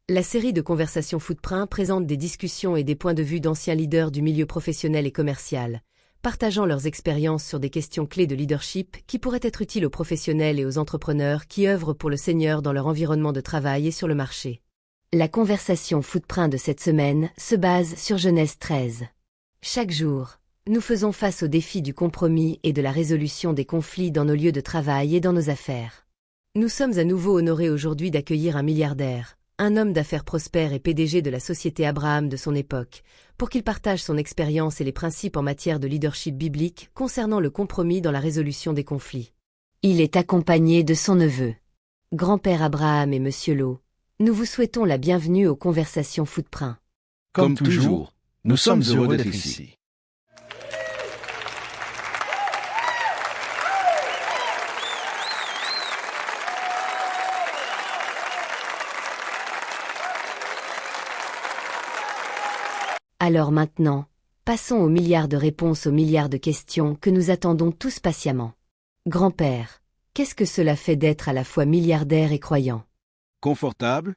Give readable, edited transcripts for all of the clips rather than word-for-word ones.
La série de conversations Footprint présente des discussions et des points de vue d'anciens leaders du milieu professionnel et commercial, partageant leurs expériences sur des questions clés de leadership qui pourraient être utiles aux professionnels et aux entrepreneurs qui œuvrent pour le Seigneur dans leur environnement de travail et sur le marché. La conversation Footprint de cette semaine se base sur Genèse 13. Chaque jour, nous faisons face aux défis du compromis et de la résolution des conflits dans nos lieux de travail et dans nos affaires. Nous sommes à nouveau honorés aujourd'hui d'accueillir un milliardaire, un homme d'affaires prospère et PDG de la société Abraham de son époque, pour qu'il partage son expérience et les principes en matière de leadership biblique concernant le compromis dans la résolution des conflits. Il est accompagné de son neveu. Grand-père Abraham et Monsieur Lowe, nous vous souhaitons la bienvenue aux conversations Footprint. Comme toujours, nous sommes heureux d'être ici. Alors maintenant, passons aux milliards de réponses aux milliards de questions que nous attendons tous patiemment. Grand-père, qu'est-ce que cela fait d'être à la fois milliardaire et croyant? Confortable?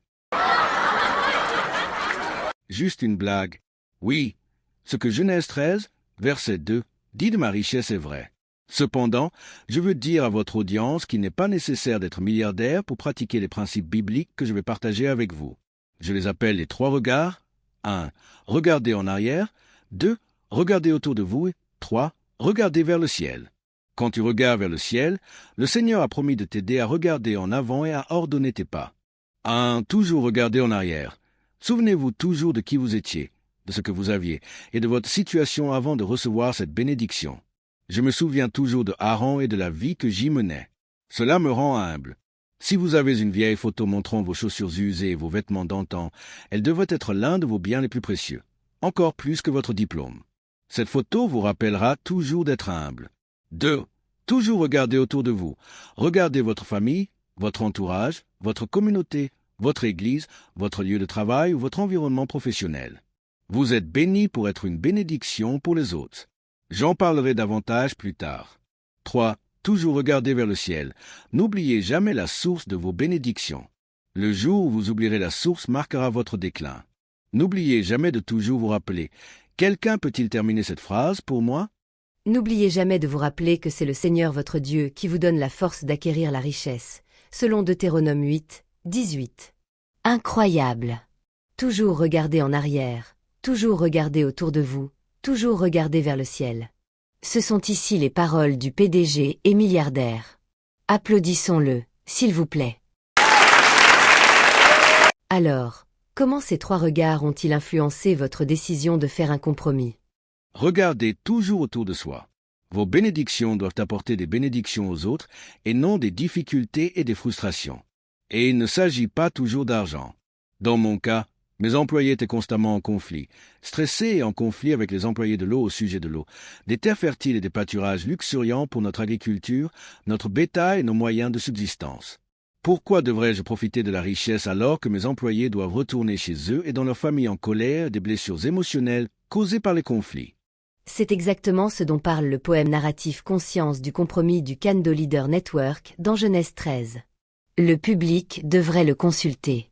Juste une blague. Oui, ce que Genèse 13, verset 2, dit de ma richesse est vrai. Cependant, je veux dire à votre audience qu'il n'est pas nécessaire d'être milliardaire pour pratiquer les principes bibliques que je vais partager avec vous. Je les appelle les 3 regards. 1. Regardez en arrière. 2. Regardez autour de vous. 3. Regardez vers le ciel. Quand tu regardes vers le ciel, le Seigneur a promis de t'aider à regarder en avant et à ordonner tes pas. 1. Toujours regarder en arrière. Souvenez-vous toujours de qui vous étiez, de ce que vous aviez, et de votre situation avant de recevoir cette bénédiction. Je me souviens toujours de Aaron et de la vie que j'y menais. Cela me rend humble. Si vous avez une vieille photo montrant vos chaussures usées et vos vêtements d'antan, elle devrait être l'un de vos biens les plus précieux, encore plus que votre diplôme. Cette photo vous rappellera toujours d'être humble. 2. Toujours regarder autour de vous. Regardez votre famille, votre entourage, votre communauté, votre église, votre lieu de travail ou votre environnement professionnel. Vous êtes bénis pour être une bénédiction pour les autres. J'en parlerai davantage plus tard. 3. Toujours regarder vers le ciel. N'oubliez jamais la source de vos bénédictions. Le jour où vous oublierez la source marquera votre déclin. N'oubliez jamais de toujours vous rappeler. Quelqu'un peut-il terminer cette phrase pour moi? N'oubliez jamais de vous rappeler que c'est le Seigneur votre Dieu qui vous donne la force d'acquérir la richesse, selon Deutéronome 8, 18. Incroyable! Toujours regarder en arrière, toujours regarder autour de vous, toujours regarder vers le ciel. Ce sont ici les paroles du PDG et milliardaire. Applaudissons-le, s'il vous plaît. Alors, comment ces 3 regards ont-ils influencé votre décision de faire un compromis? Regardez toujours autour de soi. Vos bénédictions doivent apporter des bénédictions aux autres et non des difficultés et des frustrations. Et il ne s'agit pas toujours d'argent. Dans mon cas, mes employés étaient constamment en conflit, stressés et en conflit avec les employés de l'eau au sujet de l'eau, des terres fertiles et des pâturages luxuriants pour notre agriculture, notre bétail et nos moyens de subsistance. Pourquoi devrais-je profiter de la richesse alors que mes employés doivent retourner chez eux et dans leur famille en colère et des blessures émotionnelles causées par les conflits? C'est exactement ce dont parle le poème narratif Conscience du compromis du Kando Leader Network dans Genèse 13. Le public devrait le consulter.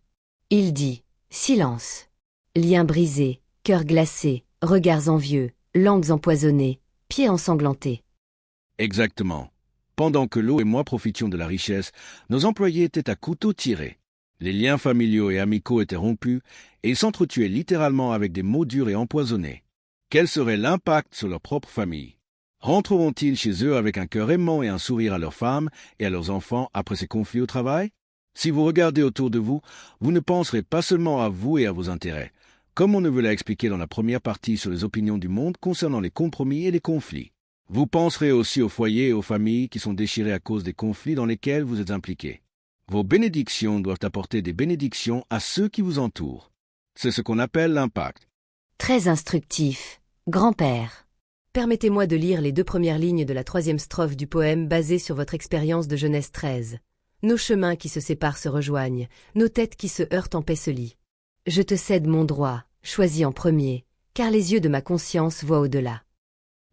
Il dit: silence. Liens brisés, cœurs glacés, regards envieux, langues empoisonnées, pieds ensanglantés. Exactement. Pendant que l'eau et moi profitions de la richesse, nos employés étaient à couteau tiré. Les liens familiaux et amicaux étaient rompus, et ils s'entretuaient littéralement avec des mots durs et empoisonnés. Quel serait l'impact sur leur propre famille? Rentreront-ils chez eux avec un cœur aimant et un sourire à leurs femmes et à leurs enfants après ces conflits au travail? Si vous regardez autour de vous, vous ne penserez pas seulement à vous et à vos intérêts, comme on ne veut l'expliquer dans la première partie sur les opinions du monde concernant les compromis et les conflits. Vous penserez aussi aux foyers et aux familles qui sont déchirés à cause des conflits dans lesquels vous êtes impliqués. Vos bénédictions doivent apporter des bénédictions à ceux qui vous entourent. C'est ce qu'on appelle l'impact. Très instructif, grand-père. Permettez-moi de lire les 2 premières lignes de la 3e strophe du poème basé sur votre expérience de Genèse 13. Nos chemins qui se séparent se rejoignent, nos têtes qui se heurtent en paix se lient. Je te cède mon droit, choisi en premier, car les yeux de ma conscience voient au-delà.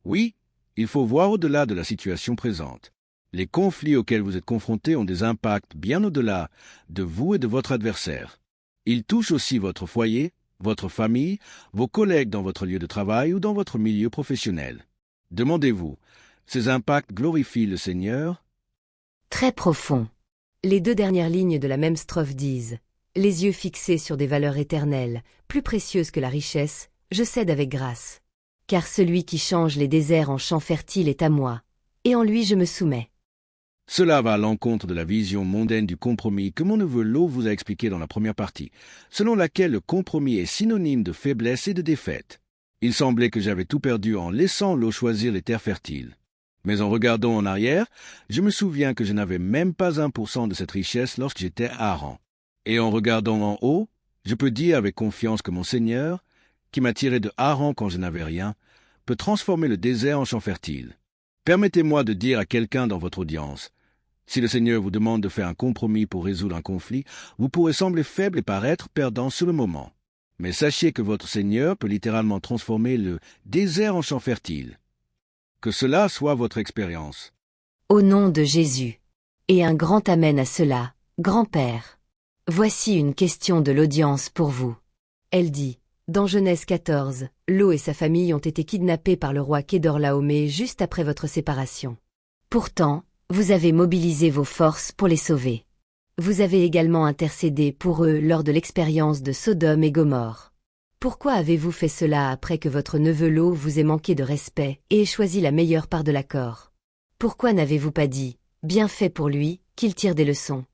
Oui, il faut voir au-delà de la situation présente. Les conflits auxquels vous êtes confrontés ont des impacts bien au-delà de vous et de votre adversaire. Il touche aussi votre foyer, votre famille, vos collègues dans votre lieu de travail ou dans votre milieu professionnel. Demandez-vous, ces impacts glorifient le Seigneur? Très profond. Les 2 dernières lignes de la même strophe disent « Les yeux fixés sur des valeurs éternelles, plus précieuses que la richesse, je cède avec grâce. Car celui qui change les déserts en champs fertiles est à moi, et en lui je me soumets. » Cela va à l'encontre de la vision mondaine du compromis que mon neveu Lo vous a expliqué dans la première partie, selon laquelle le compromis est synonyme de faiblesse et de défaite. Il semblait que j'avais tout perdu en laissant Lo choisir les terres fertiles. Mais en regardant en arrière, je me souviens que je n'avais même pas 1% de cette richesse lorsque j'étais à Haran. Et en regardant en haut, je peux dire avec confiance que mon Seigneur, qui m'a tiré de Haran quand je n'avais rien, peut transformer le désert en champ fertile. Permettez-moi de dire à quelqu'un dans votre audience, si le Seigneur vous demande de faire un compromis pour résoudre un conflit, vous pourrez sembler faible et paraître perdant sur le moment. Mais sachez que votre Seigneur peut littéralement transformer le désert en champ fertile. Que cela soit votre expérience. Au nom de Jésus. Et un grand amen à cela, grand-père. Voici une question de l'audience pour vous. Elle dit, dans Genèse 14, Lo et sa famille ont été kidnappés par le roi Kedorlaomer juste après votre séparation. Pourtant, vous avez mobilisé vos forces pour les sauver. Vous avez également intercédé pour eux lors de l'expérience de Sodome et Gomorrhe. Pourquoi avez-vous fait cela après que votre neveu Lo vous ait manqué de respect et ait choisi la meilleure part de l'accord? Pourquoi n'avez-vous pas dit, bien fait pour lui, qu'il tire des leçons?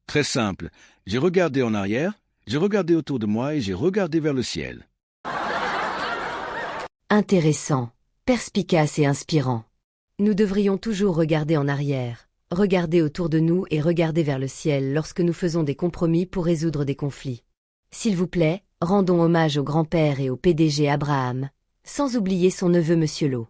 Très simple. J'ai regardé en arrière, j'ai regardé autour de moi et j'ai regardé vers le ciel. Intéressant, perspicace et inspirant. Nous devrions toujours regarder en arrière, regarder autour de nous et regarder vers le ciel lorsque nous faisons des compromis pour résoudre des conflits. S'il vous plaît, rendons hommage au grand-père et au PDG Abraham, sans oublier son neveu Monsieur Lo.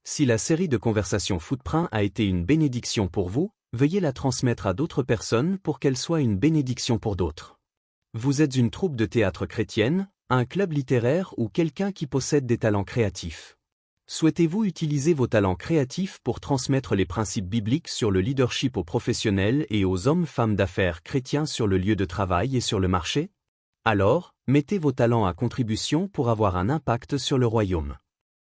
Si la série de conversations Footprint a été une bénédiction pour vous, veuillez la transmettre à d'autres personnes pour qu'elle soit une bénédiction pour d'autres. Vous êtes une troupe de théâtre chrétienne, un club littéraire ou quelqu'un qui possède des talents créatifs. Souhaitez-vous utiliser vos talents créatifs pour transmettre les principes bibliques sur le leadership aux professionnels et aux hommes-femmes d'affaires chrétiens sur le lieu de travail et sur le marché? Alors, mettez vos talents à contribution pour avoir un impact sur le royaume.